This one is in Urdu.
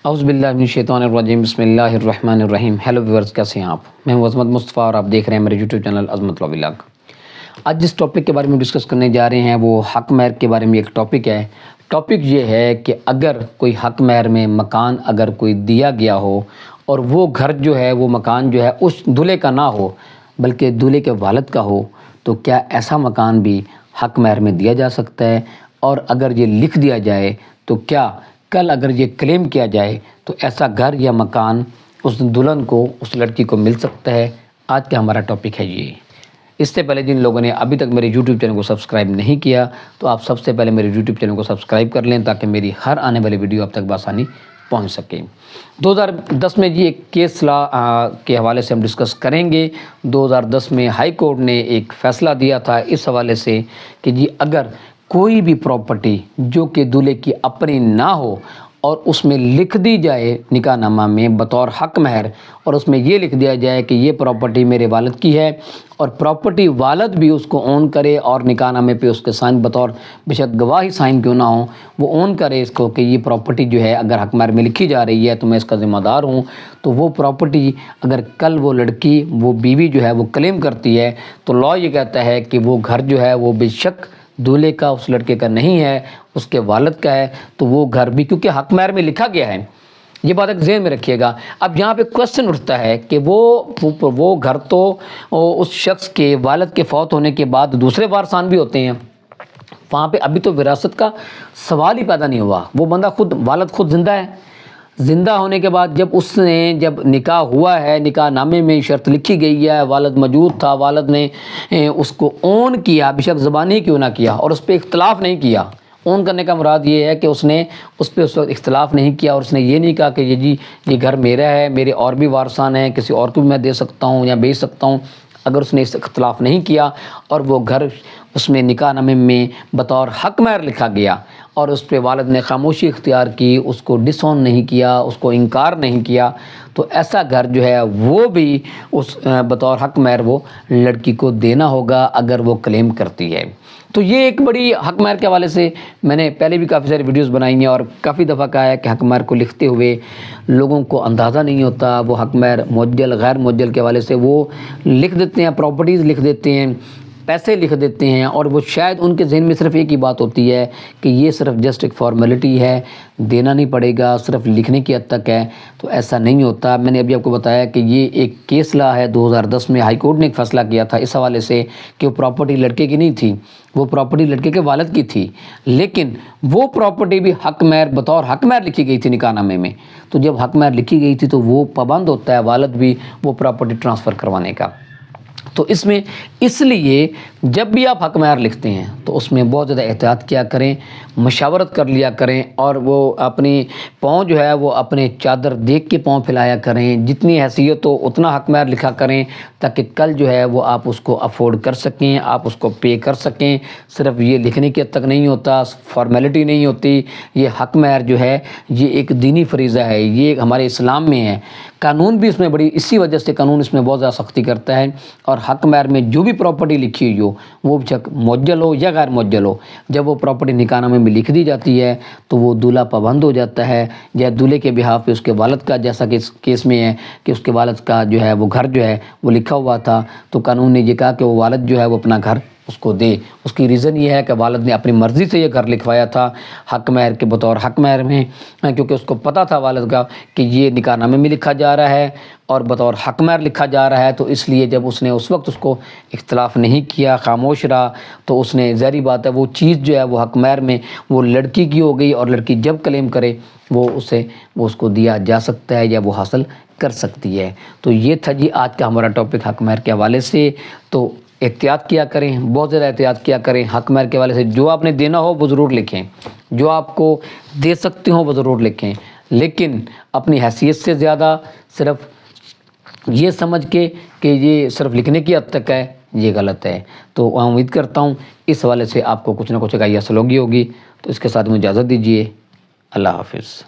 اعوذ باللہ من الشیطان الرجیم بسم اللہ الرحمن الرحیم۔ ہیلو ویورز، کیسے ہیں آپ؟ میں ہوں عظمت مصطفیٰ اور آپ دیکھ رہے ہیں میرے یوٹیوب چینل عظمت لاء ولاگ۔ آج جس ٹاپک کے بارے میں ڈسکس کرنے جا رہے ہیں وہ حق مہر کے بارے میں ایک ٹاپک ہے۔ ٹاپک یہ ہے کہ اگر کوئی حق مہر میں مکان اگر کوئی دیا گیا ہو اور وہ گھر جو ہے وہ مکان جو ہے اس دولہے کا نہ ہو بلکہ دولہے کے والد کا ہو، تو کیا ایسا مکان بھی حق مہر میں دیا جا سکتا ہے؟ اور اگر یہ لکھ دیا جائے تو کیا کل اگر یہ کلیم کیا جائے تو ایسا گھر یا مکان اس دلہن کو، اس لڑکی کو مل سکتا ہے؟ آج کا ہمارا ٹاپک ہے یہ۔ اس سے پہلے جن لوگوں نے ابھی تک میرے یوٹیوب چینل کو سبسکرائب نہیں کیا تو آپ سب سے پہلے میرے یوٹیوب چینل کو سبسکرائب کر لیں تاکہ میری ہر آنے والی ویڈیو آپ تک بآسانی پہنچ سکے۔ 2010 میں ایک کیس لا کے حوالے سے ہم ڈسکس کریں گے۔ 2010 میں ہائی کورٹ نے ایک فیصلہ دیا تھا اس حوالے سے کہ اگر کوئی بھی پراپرٹی جو کہ دولہے کی اپنی نہ ہو اور اس میں لکھ دی جائے نکاح نامہ میں بطور حق مہر، اور اس میں یہ لکھ دیا جائے کہ یہ پراپرٹی میرے والد کی ہے اور پراپرٹی والد بھی اس کو اون کرے اور نکاح نامے پہ اس کے سائن بطور بے شک گواہی سائن کیوں نہ ہو وہ اون کرے اس کو کہ یہ پراپرٹی جو ہے اگر حق مہر میں لکھی جا رہی ہے تو میں اس کا ذمہ دار ہوں، تو وہ پراپرٹی اگر کل وہ لڑکی وہ بیوی جو ہے وہ کلیم کرتی ہے تو لاء یہ کہتا ہے کہ وہ گھر جو ہے وہ بے شک دولہے کا، اس لڑکے کا نہیں ہے، اس کے والد کا ہے، تو وہ گھر بھی کیونکہ حق مہر میں لکھا گیا ہے۔ یہ بات ایک ذہن میں رکھیے گا۔ اب یہاں پہ کوسچن اٹھتا ہے کہ وہ گھر تو اس شخص کے والد کے فوت ہونے کے بعد دوسرے وارثان بھی ہوتے ہیں، وہاں پہ ابھی تو وراثت کا سوال ہی پیدا نہیں ہوا۔ وہ بندہ والد خود زندہ ہے، زندہ ہونے کے بعد جب نکاح ہوا ہے، نکاح نامے میں شرط لکھی گئی ہے، والد موجود تھا، والد نے اس کو اون کیا، بے شک زبانی کیوں نہ کیا، اور اس پہ اختلاف نہیں کیا۔ اون کرنے کا مراد یہ ہے کہ اس نے اس پہ اس وقت اختلاف نہیں کیا اور اس نے یہ نہیں کہا کہ یہ گھر میرا ہے، میرے اور بھی وارثان ہیں، کسی اور کو بھی میں دے سکتا ہوں یا بیچ سکتا ہوں۔ اگر اس نے اس اختلاف نہیں کیا اور وہ گھر اس میں نکاح نامے میں بطور حق مہر لکھا گیا اور اس پہ والد نے خاموشی اختیار کی، اس کو ڈس اون نہیں کیا، اس کو انکار نہیں کیا، تو ایسا گھر جو ہے وہ بھی اس بطور حق مہر وہ لڑکی کو دینا ہوگا اگر وہ کلیم کرتی ہے۔ تو یہ ایک بڑی حق مہر کے حوالے سے میں نے پہلے بھی کافی ساری ویڈیوز بنائی ہیں اور کافی دفعہ کہا ہے کہ حق مہر کو لکھتے ہوئے لوگوں کو اندازہ نہیں ہوتا، وہ حق مہر معجل غیر معجل کے حوالے سے وہ لکھ دیتے ہیں، پراپرٹیز لکھ دیتے ہیں، پیسے لکھ دیتے ہیں، اور وہ شاید ان کے ذہن میں صرف ایک ہی بات ہوتی ہے کہ یہ صرف جسٹ ایک فارمیلٹی ہے، دینا نہیں پڑے گا، صرف لکھنے کی حد تک ہے۔ تو ایسا نہیں ہوتا۔ میں نے ابھی آپ کو بتایا کہ یہ ایک کیس لا ہے، 2010 میں ہائی کورٹ نے ایک فیصلہ کیا تھا اس حوالے سے کہ وہ پراپرٹی لڑکے کی نہیں تھی، وہ پراپرٹی لڑکے کے والد کی تھی، لیکن وہ پراپرٹی بھی حق مہر بطور حق مہر لکھی گئی تھی نکاح نامے میں۔ تو جب حق مہر لکھی گئی تھی تو وہ پابند ہوتا ہے والد بھی وہ پراپرٹی ٹرانسفر کروانے کا۔ تو اس لیے جب بھی آپ حق مہر لکھتے ہیں تو اس میں بہت زیادہ احتیاط کیا کریں، مشاورت کر لیا کریں، اور وہ اپنی پاؤں جو ہے وہ اپنے چادر دیکھ کے پاؤں پھیلایا کریں، جتنی حیثیت ہو اتنا حق مہر لکھا کریں تاکہ کل جو ہے وہ آپ اس کو افورڈ کر سکیں، آپ اس کو پے کر سکیں۔ صرف یہ لکھنے کی حد تک نہیں ہوتا، فارمیلٹی نہیں ہوتی۔ یہ حق مہر جو ہے یہ ایک دینی فریضہ ہے، یہ ہمارے اسلام میں ہے۔ قانون بھی اس میں اسی وجہ سے قانون اس میں بہت زیادہ سختی کرتا ہے، اور حق مہر میں جو بھی پراپرٹی لکھی ہوئی ہو وہ چک معجل ہو یا غیر معجل ہو، جب وہ پراپرٹی نکاح نامے میں لکھ دی جاتی ہے تو وہ دولہا پابند ہو جاتا ہے، یا دولہے کے بہاف پہ اس کے والد کا، جیسا کہ اس کیس میں ہے کہ اس کے والد کا جو ہے وہ گھر جو ہے وہ لکھا ہوا تھا، تو قانون نے یہ کہا کہ وہ والد جو ہے وہ اپنا گھر اس کو دے۔ اس کی ریزن یہ ہے کہ والد نے اپنی مرضی سے یہ گھر لکھوایا تھا حق مہر کے بطور حق مہر میں، کیونکہ اس کو پتہ تھا والد کا کہ یہ نکاح نامے میں لکھا جا رہا ہے اور بطور حق مہر لکھا جا رہا ہے، تو اس لیے جب اس نے اس وقت اس کو اختلاف نہیں کیا، خاموش رہا، تو اس نے ظاہری بات ہے وہ چیز جو ہے وہ حق مہر میں وہ لڑکی کی ہو گئی، اور لڑکی جب کلیم کرے وہ اس کو دیا جا سکتا ہے یا وہ حاصل کر سکتی ہے۔ تو یہ تھا آج کا ہمارا ٹاپک حق مہر کے حوالے سے۔ تو احتیاط کیا کریں، بہت زیادہ احتیاط کیا کریں حق مہر کے حوالے سے۔ جو آپ نے دینا ہو وہ ضرور لکھیں، جو آپ کو دے سکتے ہوں وہ ضرور لکھیں، لیکن اپنی حیثیت سے زیادہ صرف یہ سمجھ کے کہ یہ صرف لکھنے کی حد تک ہے، یہ غلط ہے۔ تو میں امید کرتا ہوں اس حوالے سے آپ کو کچھ نہ کچھ حاصل ہوگی۔ تو اس کے ساتھ مجھے اجازت دیجیے، اللہ حافظ۔